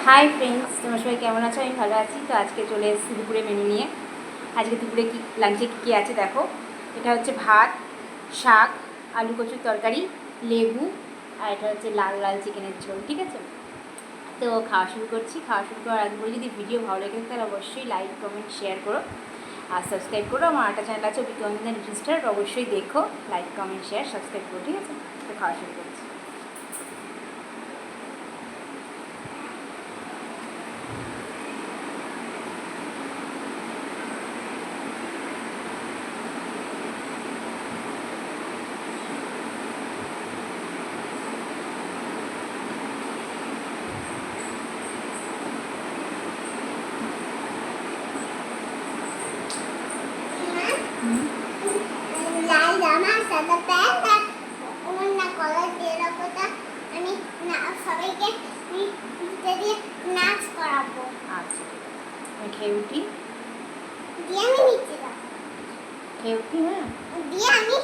Hi friends, তোমার সবাই কেমন আছো? আমি ভালো আছি। তো আজকে চলে এসেছি দুপুরে মেনু নিয়ে। আজকে দুপুরে কি লাঞ্চে কী আছে দেখো। এটা হচ্ছে ভাত, শাক, আলু কচুর তরকারি, লেবু, আর এটা হচ্ছে লাল লাল চিকেনের ঝোল। ঠিক আছে, তো খাওয়া শুরু করছি। খাওয়া শুরু করার আগে বলে, যদি ভিডিও ভালো লেগে থাকে তাহলে অবশ্যই লাইক, কমেন্ট, শেয়ার করো আর সাবস্ক্রাইব করো। আমার আরেকটা চ্যানেল আছে অভিজ্ঞ লিটল স্টার, অবশ্যই দেখো। লাইক, কমেন্ট, শেয়ার, সাবস্ক্রাইব করো। ঠিক আছে, তো খাওয়া শুরু করছি। লাল জামা সাদা প্যান্ট আর ওড়না কলার দিয়ে রাখোটা আমি সবাইকে দিয়ে নাচ করাবো। আচ্ছা, আমি খেয়ে উঠি। দিয়ে আমি নিচে যাবো, খেয়ে উঠি। হ্যাঁ, দিয়ে আমি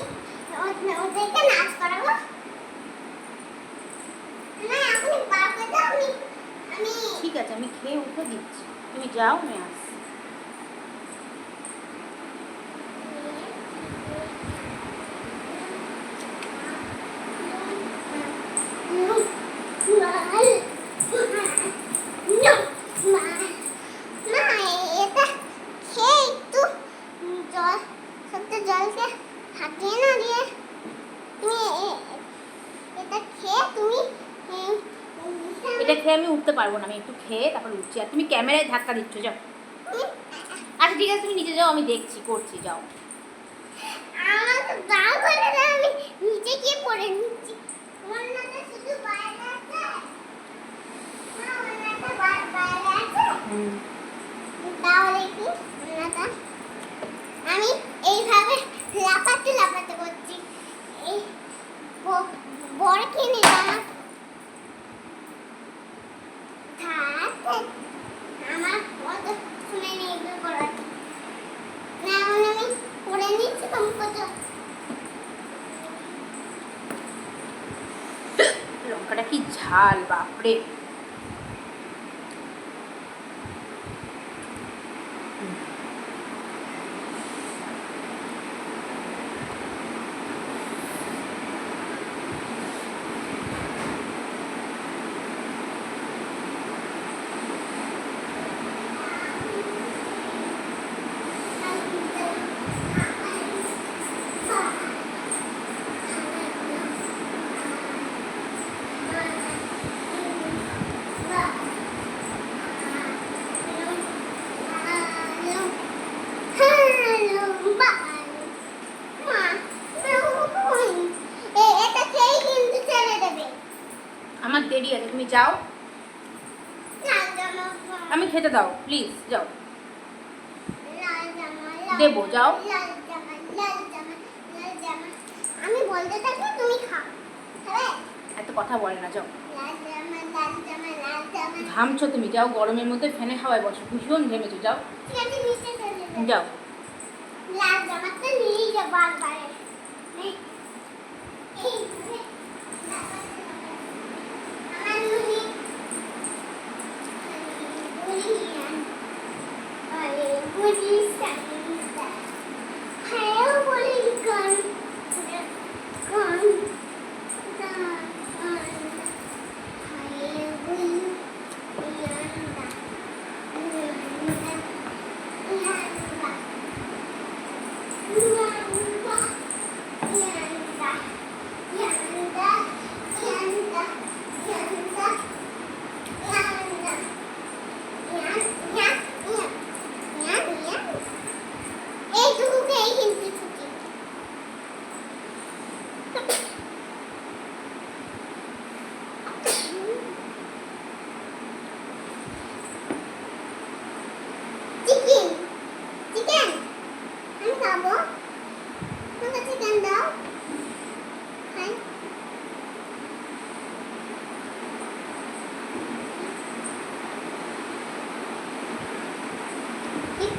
ওদেরকে নাচ করাবো। না এখনই বার করে দাও, আমি ঠিক আছে, আমি খেয়ে উঠে দিচ্ছি। তুমি যাও, আমি আসছি। এটা খেয়ে আমি উঠতে পারবো না, আমি একটু খেয়ে তারপর উঠছি। আর তুমি ক্যামেরায় ধাক্কা দিচ্ছ, যাও। আচ্ছা ঠিক আছে, তুমি নিচে যাও, আমি দেখছি, করছি, যাও। আমি নিচে গিয়ে পড়ে নিচ্ছি। শুধু বাইরে আছে, বাইরে আছে। তাহলে কি আমি এইভাবে লাফাতে লাফাতে করছি। এই বড় কিনে জামা আমার কত শুনে নেই এগুলো করার না, আমি করে নিচ্ছি। তুমি কত লঙ্কাটা কি ঝাল, বাপরে। আমার দেরি আছে, তুমি যাও। আমি খেতে দাও প্লিজ, যাও। দেবো, যাও। আমি বলতে থাকি, তুমি খাও। এত কথা বলে না, যাও। লাল জামা লাল জামা লাল জামা। ঘামছো তুমি, যাও। গরমের মধ্যে ফ্যানে হাওয়ায় বসো, ভীষণ ঘেমেছো, যাও। ঠিক আছে, নিচে চলে যাও। যাও। লাল জামাটা নিয়ে যাও বারবার।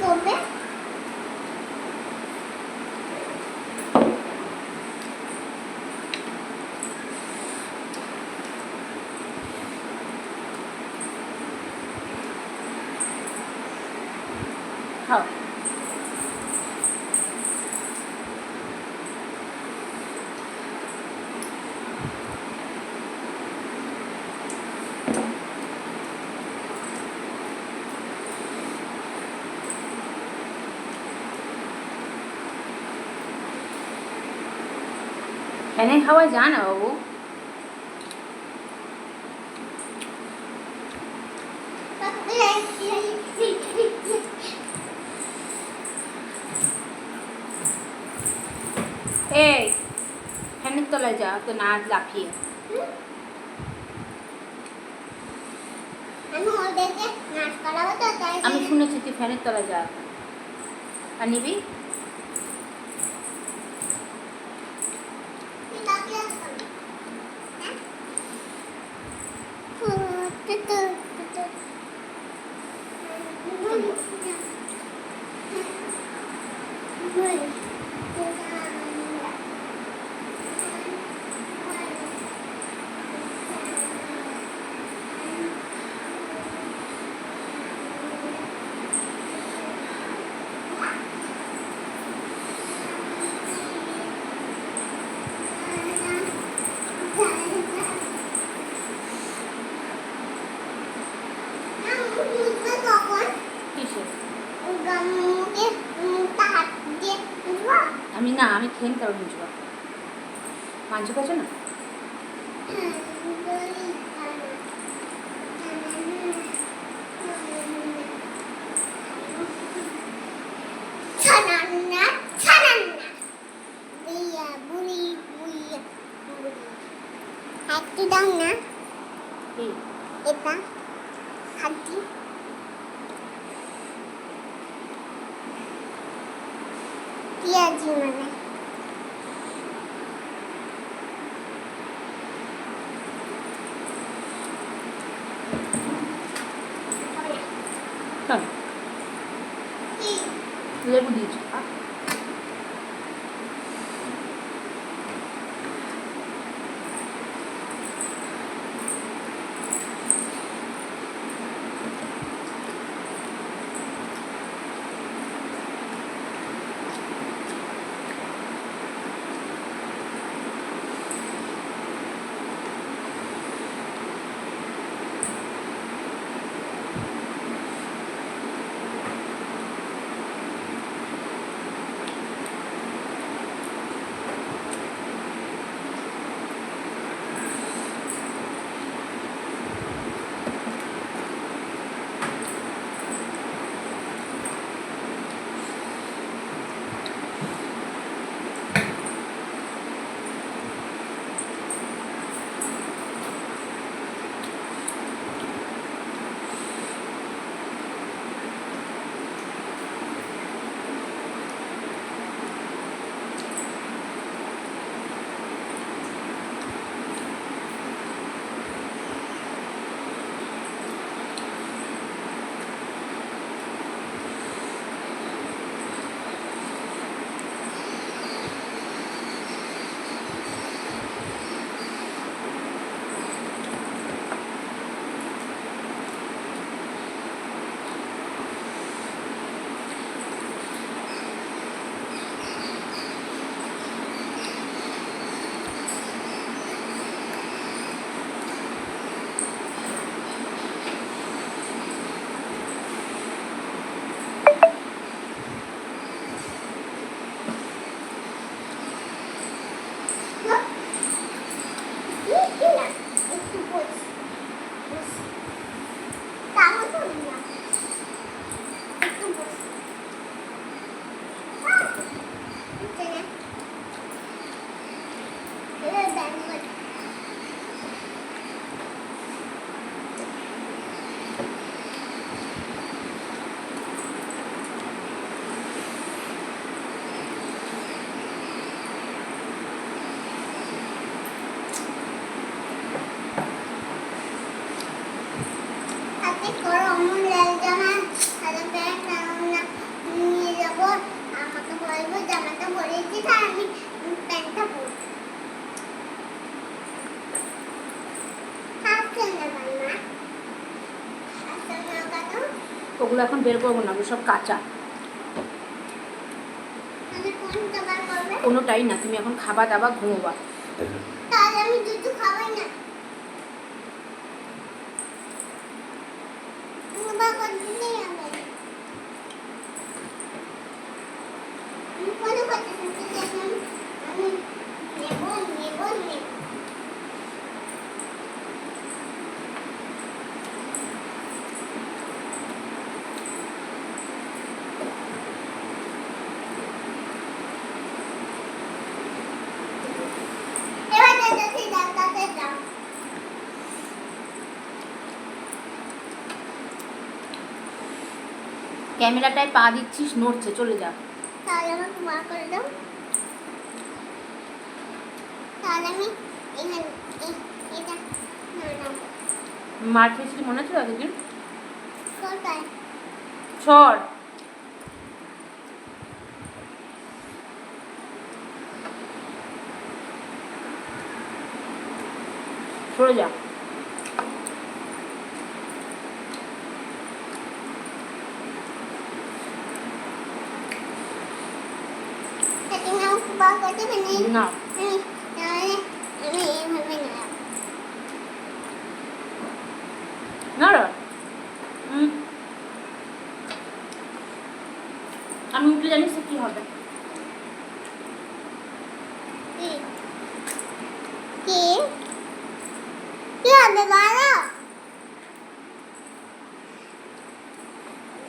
করবে খাও। ফ্যানের হাওয়ায় যা না বাবু। এই ফ্যানের তলায় যা, তো না লাফিয়ে। আমি ওদেরকে নাচ করাবো তো তাই আমি শুনেছি তুই ফ্যানের তলায় যা আর নিবি। কিসে? আমি না, আমি খেন কারণ বুঝবো মাংস খাচ্ছ না। একটু দাও না কি এটা হাতি পেঁয়াজি মানে চল, লেবু দিয়েছি। ওগুলো এখন বের করবো না, ওগুলো সব কাঁচা। কোনটা বার করবে? কোনোটাই না, তুমি এখন খাবা দাবা ঘুমোবা। তাহলে আমি দুধ খাবাই না। বার করে দিলেই হবে। আমি কোনো কথা শুনতে চাই না। আমি নেব। এবার যাচ্ছি ডাক্তারকে যাও। ক্যামেরাটায় পা দিচ্ছিস, নড়ছে, চলে যা। তাহলে আমাকে বার করে দাও। তাহলে আমি এখানে এটা না মার খেয়েছি কি মনে আছে এতদিন? কোথায়? সর। সরে যা। সেদিন আমাকে বার করতে পারি না, তাহলে আমি এইভাবে না না রে। আমি উঠলে জানিস তো কি হবে? কি কি কি হবে বলো?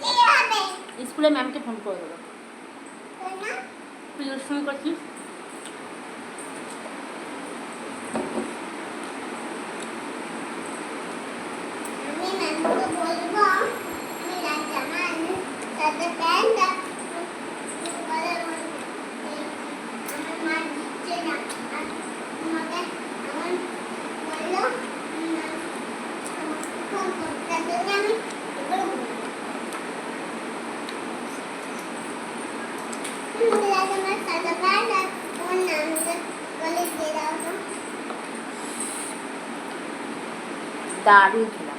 কি হবে? স্কুলে ম্যামকে ফোন করে দেবো। তাই না? তুই দুষ্টুমি করছিস। আমি ম্যামকে বলবো আমি লাল জামা আনি সাথে প্যান্ট বলে আমার মা দিচ্ছে না আর আমাকে আমার বললো ফোন করতে জন্য আমি বলবো লাল জামা সাথে প্যান্ট আর ওর নামটা বলে দিয়ে দাও তো। দারুণ খেলা।